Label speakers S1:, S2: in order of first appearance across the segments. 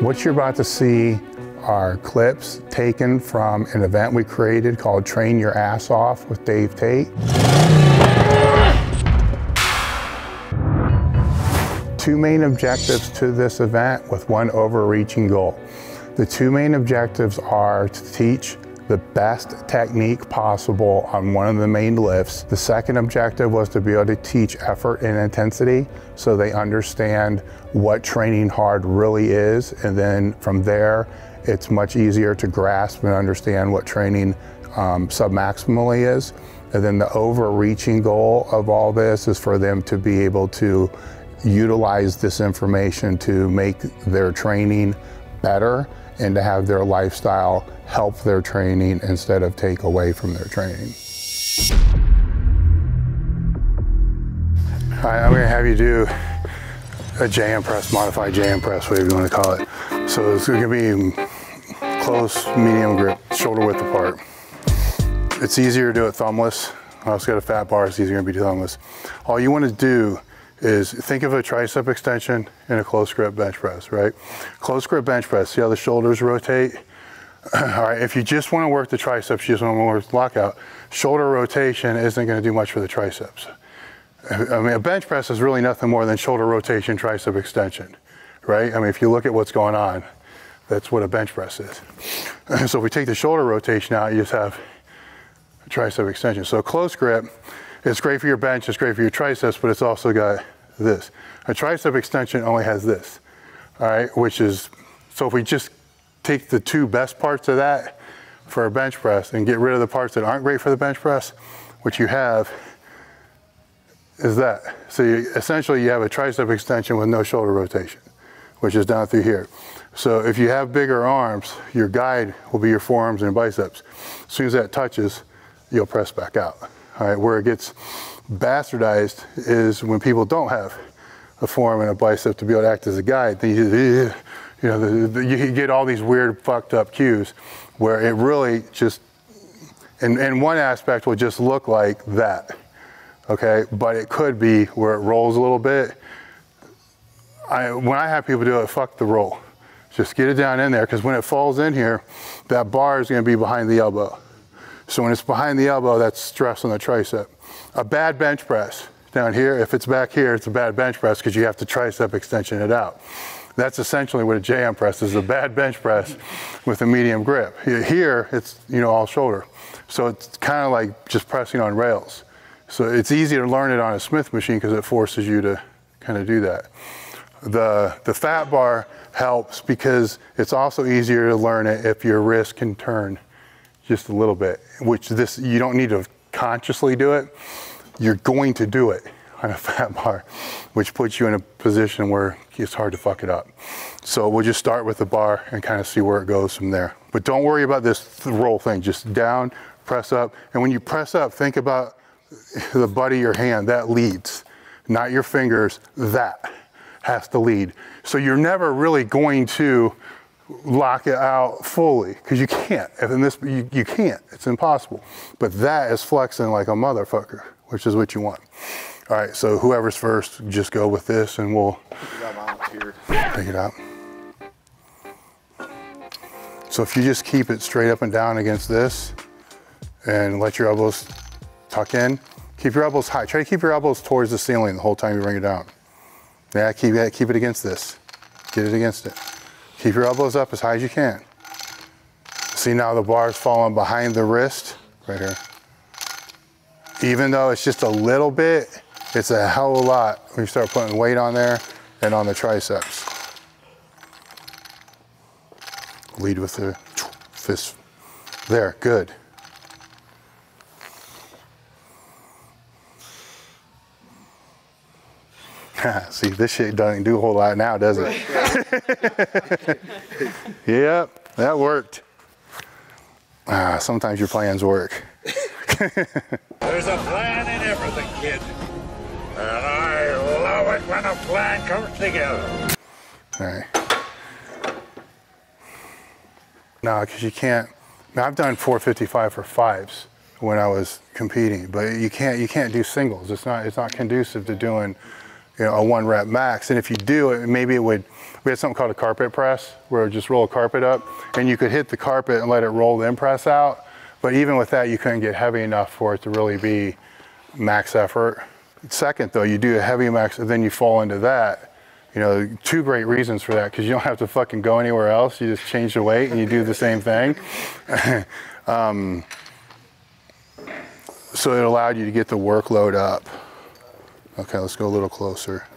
S1: What you're about to see are clips taken from an event we created called Train Your Ass Off with Tate. Two main objectives to this event with one overreaching goal. The two main objectives are to teach the best technique possible on one of the main lifts. The second objective was to be able to teach effort and intensity so they understand what training hard really is, and then from there it's much easier to grasp and understand what training submaximally is. And then the overreaching goal of all this is for them to be able to utilize this information to make their training better and to have their lifestyle help their training instead of take away from their training. All right, I'm gonna have you do a JM press, modified JM press, whatever you wanna call it. So it's gonna be close, medium grip, shoulder width apart. It's easier to do it thumbless. I also got a fat bar, it's easier to be thumbless. All you wanna do is think of a tricep extension and a close grip bench press, right? Close grip bench press, see how the shoulders rotate? All right, if you just want to work the triceps, you just want to work the lockout, shoulder rotation isn't going to do much for the triceps. I mean, a bench press is really nothing more than shoulder rotation, tricep extension, right? I mean, if you look at what's going on, that's what a bench press is. So if we take the shoulder rotation out, you just have a tricep extension. So close grip, it's great for your bench, it's great for your triceps, but it's also got this. A tricep extension only has this, all right, which is, so if we just take the two best parts of that for a bench press and get rid of the parts that aren't great for the bench press, what you have is that. So essentially you have a tricep extension with no shoulder rotation, which is down through here. So if you have bigger arms, your guide will be your forearms and biceps. As soon as that touches, you'll press back out. All right, where it gets bastardized is when people don't have a forearm and a bicep to be able to act as a guide. You get all these weird fucked up cues where it really just, in one aspect will just look like that, okay? But it could be where it rolls a little bit. When I have people do it, fuck the roll. Just get it down in there, because when it falls in here, that bar is gonna be behind the elbow. So when it's behind the elbow, that's stress on the tricep. A bad bench press down here, if it's back here, it's a bad bench press because you have to tricep extension it out. That's essentially what a JM press is, a bad bench press with a medium grip. Here, it's all shoulder. So it's kind of like just pressing on rails. So it's easy to learn it on a Smith machine because it forces you to kind of do that. The fat bar helps because it's also easier to learn it if your wrist can turn just a little bit, which you don't need to consciously do it. You're going to do it on a fat bar, which puts you in a position where it's hard to fuck it up. So we'll just start with the bar and kind of see where it goes from there. But don't worry about this roll thing, just down, press up. And when you press up, think about the butt of your hand, that leads, not your fingers, that has to lead. So you're never really going to lock it out fully, because you can't. You can't, it's impossible. But that is flexing like a motherfucker, which is what you want. All right, so whoever's first, just go with this and we'll take it out. So if you just keep it straight up and down against this and let your elbows tuck in, keep your elbows high. Try to keep your elbows towards the ceiling the whole time you bring it down. Yeah, keep it against this. Get it against it. Keep your elbows up as high as you can. See, now the bar's falling behind the wrist, right here. Even though it's just a little bit, it's a hell of a lot when you start putting weight on there and on the triceps. Lead with the fist. There, good. See, this shit doesn't do a whole lot now, does it? Yep, that worked. Sometimes your plans work.
S2: There's a plan in everything, kid. And I love it when a plan comes together.
S1: All right. No, because you can't. I've done 455 for fives when I was competing, but you can't do singles. It's not conducive to doing you know, a 1 rep max. And if you do it, maybe it would, we had something called a carpet press where it would just roll a carpet up and you could hit the carpet and let it roll the end press out. But even with that, you couldn't get heavy enough for it to really be max effort. Second though, you do a heavy max and then you fall into that. You know, 2 great reasons for that, because you don't have to fucking go anywhere else. You just change the weight and you do the same thing. So it allowed you to get the workload up. Okay, let's go a little closer.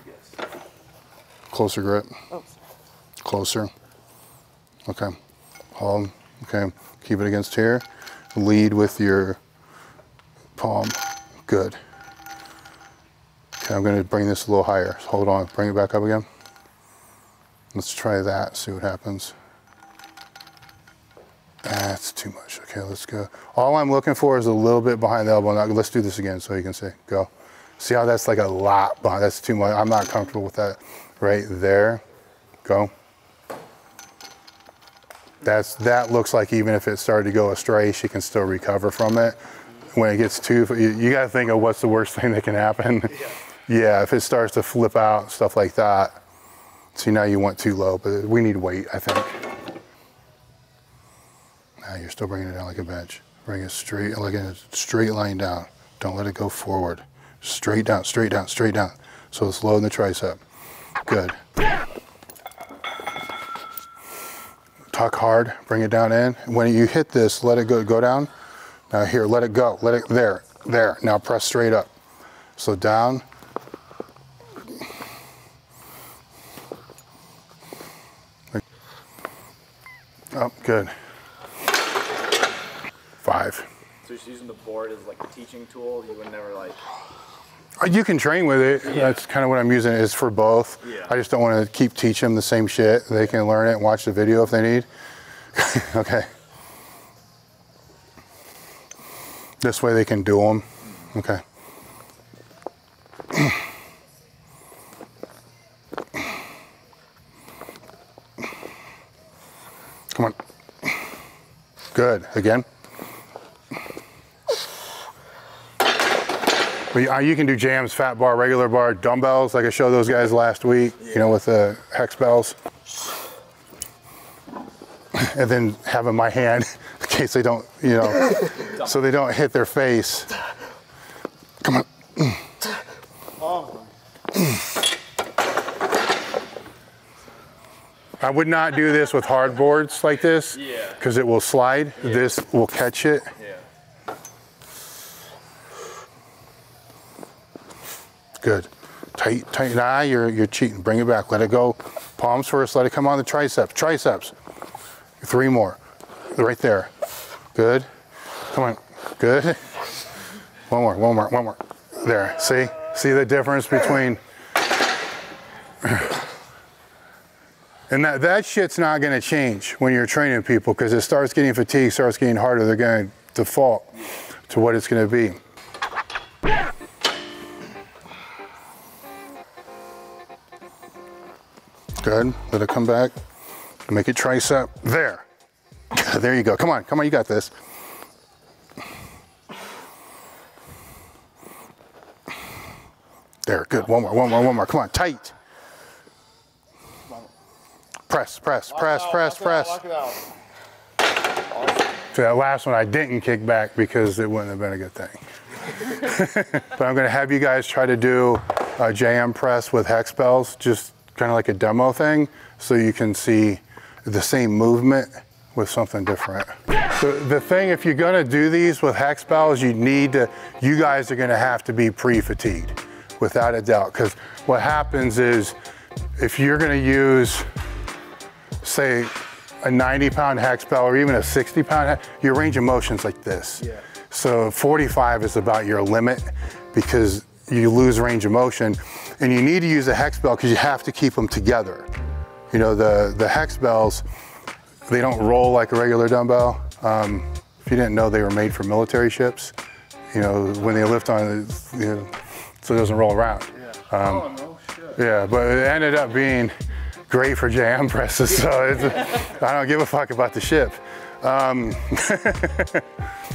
S1: Closer grip. Closer. Okay. Hold. Okay. Keep it against here. Lead with your palm. Good. Okay, I'm going to bring this a little higher. Hold on. Bring it back up again. Let's try that. See what happens. That's too much. Okay, let's go. All I'm looking for is a little bit behind the elbow. Now, let's do this again so you can see. Go. See how that's like a lot behind? That's too much. I'm not comfortable with that. Right there. Go. That looks like even if it started to go astray, she can still recover from it. When it gets too, you got to think of what's the worst thing that can happen. Yeah, if it starts to flip out, stuff like that. See, now you went too low, but we need weight, I think. Now you're still bringing it down like a bench. Bring it straight, like a straight line down. Don't let it go forward. Straight down, straight down, straight down. So it's low in the tricep. Good. Tuck hard, bring it down in. When you hit this, let it go down. Now here, let it go. Let it, there. Now press straight up. So down. Oh, good. 5.
S3: So just using the board as like a teaching tool, you would never like...
S1: You can train with it. Yeah. That's kind of what I'm using. It's for both. Yeah. I just don't want to keep teaching them the same shit. They can learn it and watch the video if they need. Okay. This way they can do them. Okay. Come on. Good. Again. But you can do jams, fat bar, regular bar, dumbbells, like I showed those guys last week, you know, with the hex bells. And then having my hand in case they don't, you know, so they don't hit their face. Come on. I would not do this with hard boards like this, because it will slide. Yeah. This will catch it. Yeah. Good. Tight. Nah, you're cheating. Bring it back. Let it go. Palms first. Let it come on the triceps. Triceps. 3 more. Right there. Good. Come on. Good. One more. There. See the difference between... And that shit's not going to change when you're training people, because it starts getting fatigued, starts getting harder. They're going to default to what it's going to be. Good. Let it come back. Make it tricep. There. There you go. Come on. You got this. There. Good. One more. Come on. Tight. Press. So that last one I didn't kick back because it wouldn't have been a good thing. But I'm going to have you guys try to do a JM press with hex bells, just kind of like a demo thing, so you can see the same movement with something different. The thing, if you're going to do these with hex bells, you guys are going to have to be pre-fatigued, without a doubt, because what happens is if you're going to use, say, a 90-pound hex bell or even a 60-pound, your range of motion's like this. Yeah. So 45 is about your limit, because you lose range of motion, and you need to use a hex bell because you have to keep them together. You know, the hex bells, they don't roll like a regular dumbbell. If you didn't know, they were made for military ships. You know, when they lift on it, you know, so it doesn't roll around. Yeah. No shit. Yeah, but it ended up being great for JM presses, so I don't give a fuck about the ship.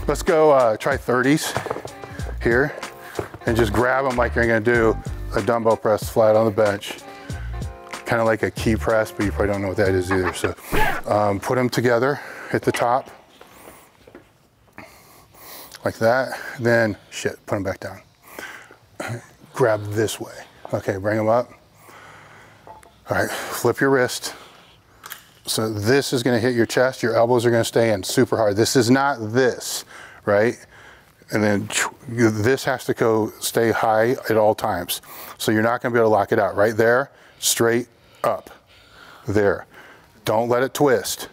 S1: Let's go try 30s here, and just grab them like you're gonna do a dumbbell press flat on the bench, kind of like a key press, but you probably don't know what that is either. So put them together at the top, like that. Then, put them back down. Grab this way. Okay, bring them up. All right, flip your wrist. So this is gonna hit your chest, your elbows are gonna stay in super hard. This is not this, right? And then this has to stay high at all times. So you're not gonna be able to lock it out. Right there, straight up, there. Don't let it twist.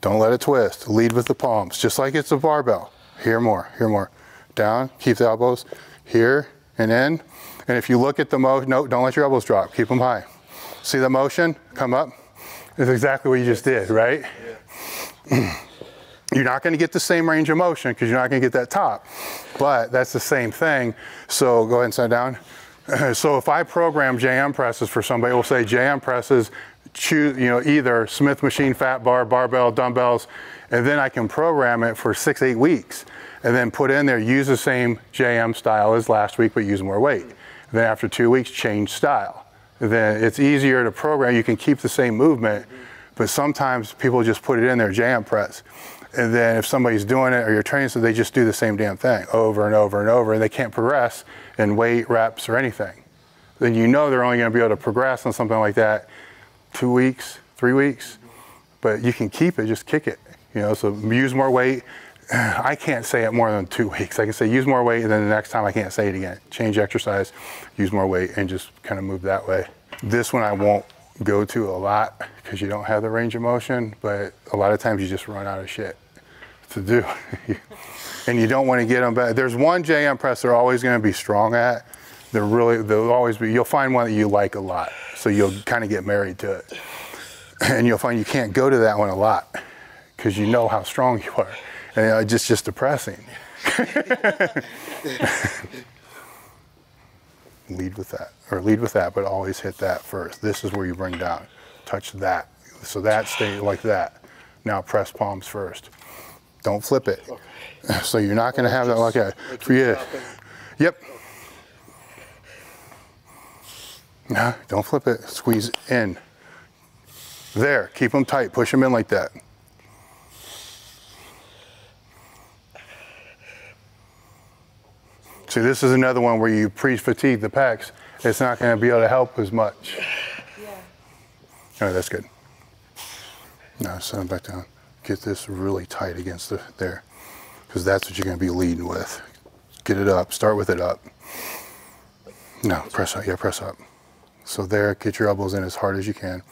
S1: Don't let it twist. Lead with the palms, just like it's a barbell. Here more, down, keep the elbows, here and in. And if you look at the motion, no, don't let your elbows drop, keep them high. See the motion, come up? It's exactly what you just did, right? Yeah. You're not gonna get the same range of motion because you're not gonna get that top, but that's the same thing. So go ahead and sit down. So if I program JM presses for somebody, we'll say JM presses, choose, either Smith machine, fat bar, barbell, dumbbells, and then I can program it for 6-8 weeks and then put in there, use the same JM style as last week, but use more weight. Then after 2 weeks, change style. Then it's easier to program. You can keep the same movement, but sometimes people just put it in their jam press. And then if somebody's doing it or you're training, so they just do the same damn thing over and over and over, and they can't progress in weight, reps, or anything. Then they're only gonna be able to progress on something like that 2 weeks, 3 weeks, but you can keep it, just kick it. So use more weight. I can't say it more than 2 weeks. I can say use more weight, and then the next time I can't say it again. Change exercise, use more weight, and just kind of move that way. This one I won't go to a lot because you don't have the range of motion, but a lot of times you just run out of shit to do. And you don't want to get them back. There's one JM press they're always going to be strong at. They'll always be, you'll find one that you like a lot. So you'll kind of get married to it. And you'll find you can't go to that one a lot because you know how strong you are. And it's just depressing. Lead with that, but always hit that first. This is where you bring down. Touch that. So that stays like that. Now press palms first. Don't flip it. Okay. So you're not going to have that like that. For you. Yep. No, don't flip it. Squeeze in. There. Keep them tight. Push them in like that. See, this is another one where you pre-fatigue the pecs. It's not going to be able to help as much. Yeah. All right, that's good. Now set them back down. Get this really tight against there, because that's what you're going to be leading with. Get it up. Start with it up. No, press up. Yeah, press up. So there, get your elbows in as hard as you can,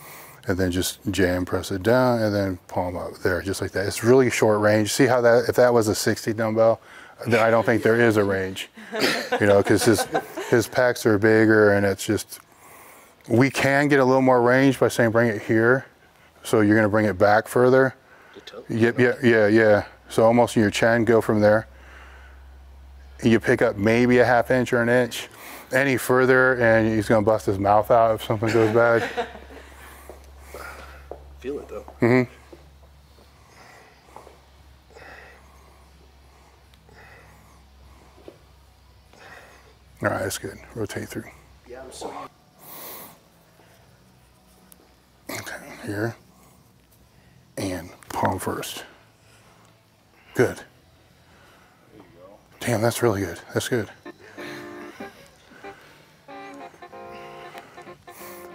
S1: and then just jam, press it down, and then palm up. There, just like that. It's really short range. See how that, if that was a 60 dumbbell, then I don't think there is a range, because his pecs are bigger, and it's just, we can get a little more range by saying bring it here. So you're going to bring it back further. Yep, yeah. So almost in your chin, go from there. And you pick up maybe a ½ inch or an inch. Any further, and he's going to bust his mouth out if something goes bad.
S4: Feel it though.
S1: Mm-hmm. All right, that's good. Rotate through.
S4: Yeah, I'm so.
S1: Okay, here. And palm first. Good. There you go. Damn, that's really good. That's good.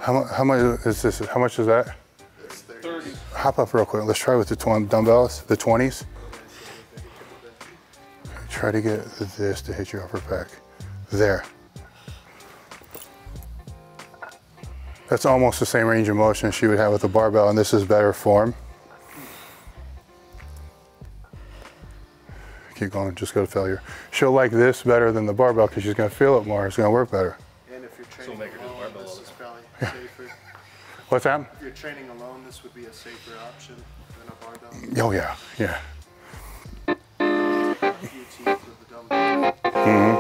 S1: How much is this? How much is that?
S4: It's 30.
S1: Hop up real quick. Let's try with the dumbbells, the 20s. Try to get this to hit your upper pec. There. That's almost the same range of motion she would have with the barbell, and this is better form. Keep going, just go to failure. She'll like this better than the barbell because she's going to feel it more. It's going to work better.
S4: And if you're training alone, this is probably safer.
S1: What's that?
S4: If you're training alone, this would be a safer option than a barbell.
S1: Oh yeah, yeah.
S4: Few teeth with the dumbbell.
S1: Mm-hmm.